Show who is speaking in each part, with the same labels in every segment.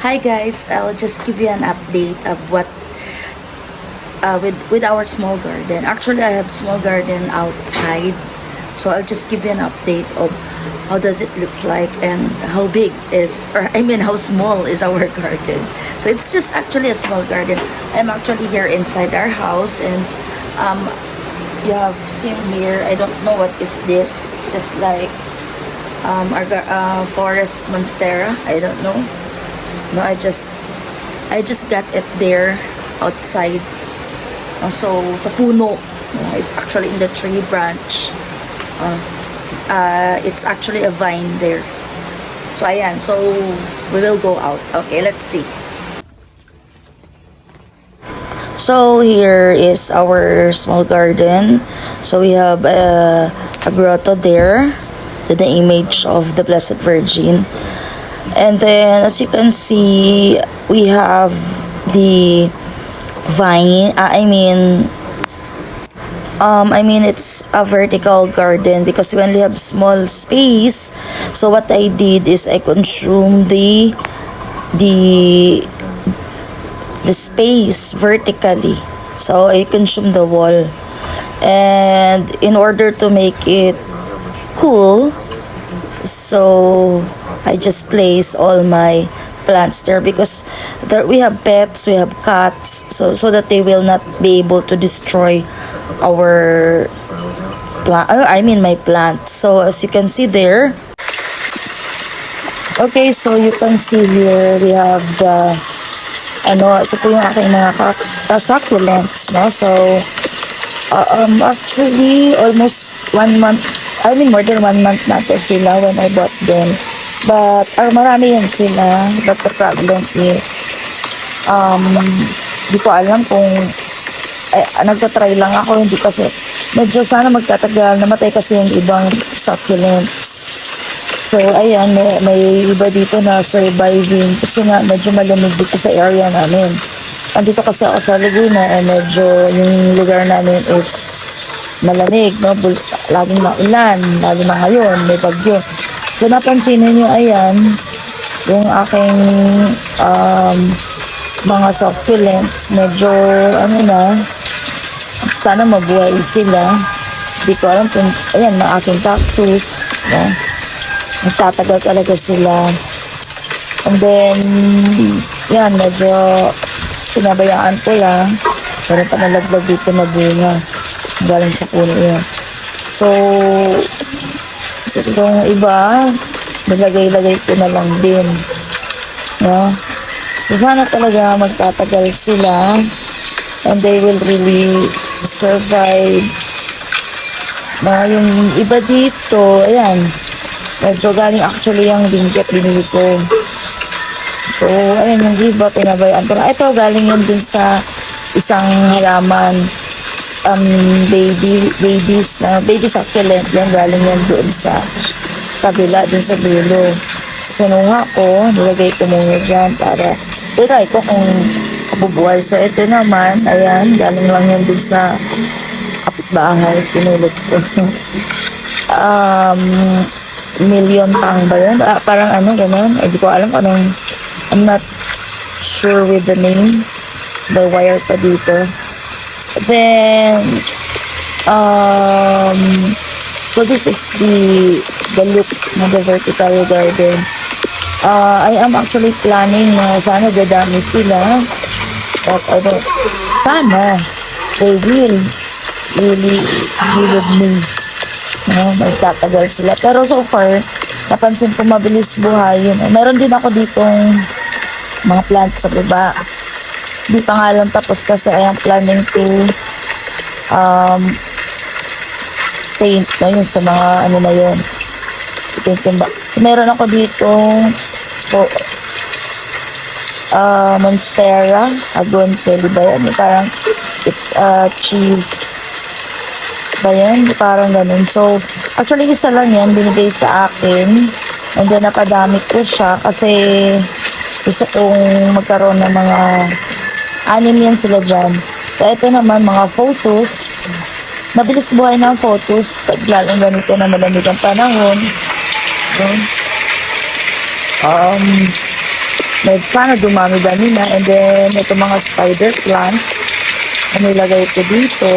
Speaker 1: Hi guys, I'll just give you an update of what with our small garden. Actually, I have small garden outside, so I'll just give you an update of how does it looks like and how big is, or I mean how small is our garden. So it's just actually a small garden. I'm actually here inside our house, and you have seen here, I don't know what is this. It's just like our forest monstera. I don't know. No, I just got it there outside. So sa puno. It's actually in the tree branch. It's actually a vine there. So ayan, so we will go out. Okay, let's see. So here is our small garden. So we have a grotto there with the image of the Blessed Virgin. And then as you can see, we have the vine. I mean it's a vertical garden because we only have small space. So what I did is I consumed the space vertically. So I consumed the wall. And in order to make it cool, so I just place all my plants there because there we have pets, we have cats, so that they will not be able to destroy our plant. My plants. So as you can see there, okay, so you can see here we have the ito po yung aking mga succulents, no? So actually almost 1 month, more than 1 month na to sila when I bought them. But marami yan sila. But the problem is di ko alam kung nagtatry lang ako, hindi kasi medyo sana magtatagal, namatay kasi yung ibang succulents. So ayan, may iba dito na surviving kasi nga medyo malamig dito sa area namin. Andito kasi ako sa Laguna, medyo yung lugar namin is malamig, no? Laging maulan, lalo na ngayon, may bagyo. So napansin niyo, ayan, yung aking mga succulents, medyo sana mabuhay sila. Di ko alam kung, ayan, mga aking cactus, no? Nagtatagal talaga sila. And then, yan, medyo pinabayaan ko lang. Pero pa nalaglag dito na bunga. Galing sa puno yan. So, itong iba, nilagay-lagay ko na lang din. No? So, sana talaga magtatagal sila and they will really survive. Na yung iba dito, ayan, medyo galing actually yung binggit binili ko. So, ayan yung iba, pinabayaan ko. Ito, galing yun dun sa isang halaman. Baby succulent yan, galing yan doon sa kabila, doon sa dulo. So kinuha ko, nilagay ko muna dyan para try ko kung kabubuhay. So ito naman, ayan, galing lang yan doon sa kapitbahay, pinulot ko. Million tang ba yun? Parang ganun, hindi ko alam anong, I'm not sure with the name. So, may wire pa dito. Then so this is the look ng the vertical garden. I am actually planning na sana dadami sila, but sana they will really with me, no? Magtatagal sila, pero so far napansin ko mabilis buhayin. Meron din ako ditong mga plants sa baba. Di pa nga lang tapos kasi I am planning to paint na yun sa mga na yun. So, meron ako dito monstera aguanceli ba yan? Parang it's a cheese ba yan? Parang ganun. So actually isa lang yan binigay sa akin, and then napadami ko siya kasi gusto kong magkaroon ng mga 6 yan sila dyan. So, ito naman, mga photos. Mabilis buhay ng photos. Pag lalong ganito na malamig ang panahon. So, sana dumami-dami na. And then, ito mga spider plant. Nilagay ko dito.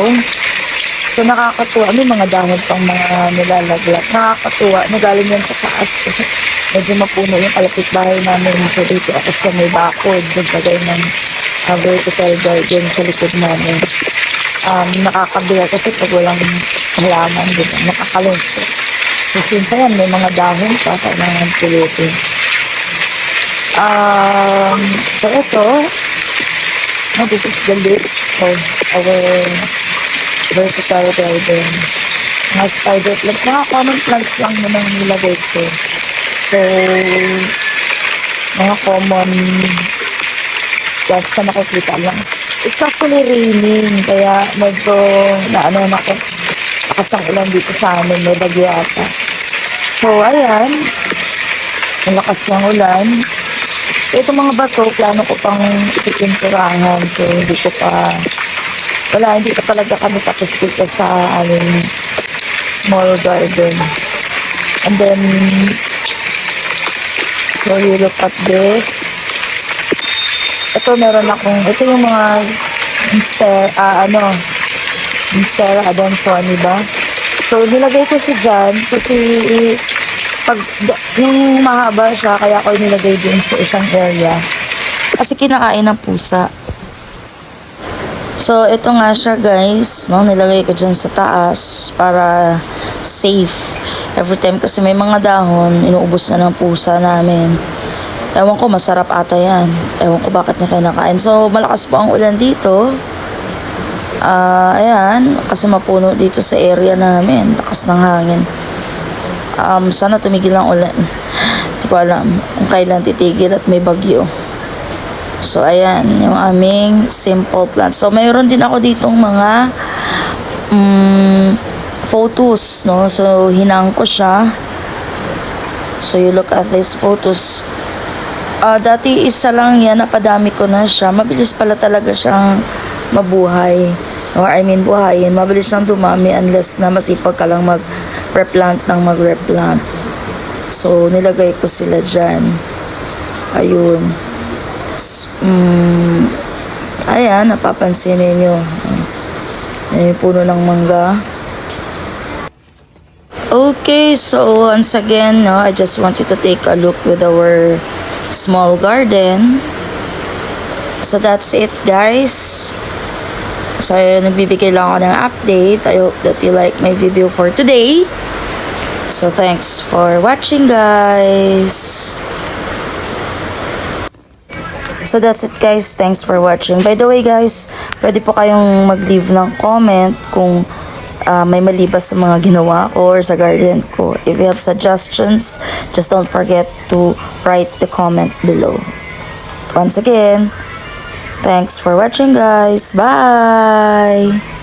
Speaker 1: So, nakakatuwa. May mga dahon pang mga nilalaglag. Nakakatuwa. Nagaling yan sa taas kasi medyo mapuno yung kalapit bahay namin. So, dito ako sa may bakod. Naglagay ng vertical garden sa likod namin. Nakakabiya kasi pag walang halaman dito. Nakakalungkot. So, since ayan, may mga dahon pa. Kailangan pulutin. So, ito. This is the lid of our vertical garden. Mga spider plants. Mga common plants lang naman nilagay ko. So, mga common plants na makikita lang. It's actually raining. Kaya medyo naano ako. Lakas ng ulan dito sa amin. May bagyo ata. So, ayan. Ang lakas ng ulan. Ito mga bato, plano ko pang ipipinturahan. So, hindi ko pa hindi pa talaga kami tapos dito sa aming small garden. And then, so you look at this. Ito ito yung mga Monstera adansoni ba? So, nilagay ko siya dyan kasi yung mahaba siya, kaya ko nilagay din sa isang area. Kasi kinakain ng pusa. So, ito nga siya guys, no? Nilagay ko dyan sa taas para safe. Every time kasi may mga dahon, inuubos na ng pusa namin. Ewan ko, masarap ata yan. Ewan ko bakit niya kinakain. So, malakas po ang ulan dito. Ayan, kasi mapuno dito sa area namin. Lakas ng hangin. Sana tumigil ang ulan. Hindi ko alam kung kailan titigil at may bagyo. So, ayan, yung aming simple plants. So, mayroon din ako ditong mga photos, no? So, hinang ko siya. So, you look at these photos. Dati isa lang yan, napadami ko na siya. Mabilis pala talaga siyang mabuhay. Or I mean, buhayin. Mabilis siyang dumami unless na masipag ka lang mag-replant ng mag-replant. So, nilagay ko sila dyan. Ayun. Ayan, napapansin ninyo. May puno ng mangga. Okay, so once again, no, I just want you to take a look with our small garden. So that's it, guys. So, nagbibigay lang ako ng update. I hope that you like my video for today. So, thanks for watching, guys. So, that's it, guys. Thanks for watching. By the way, guys, pwede po kayong mag-leave ng comment kung may mali ba sa mga ginawa ko or sa garden ko. If you have suggestions, just don't forget to write the comment below. Once again, thanks for watching, guys. Bye!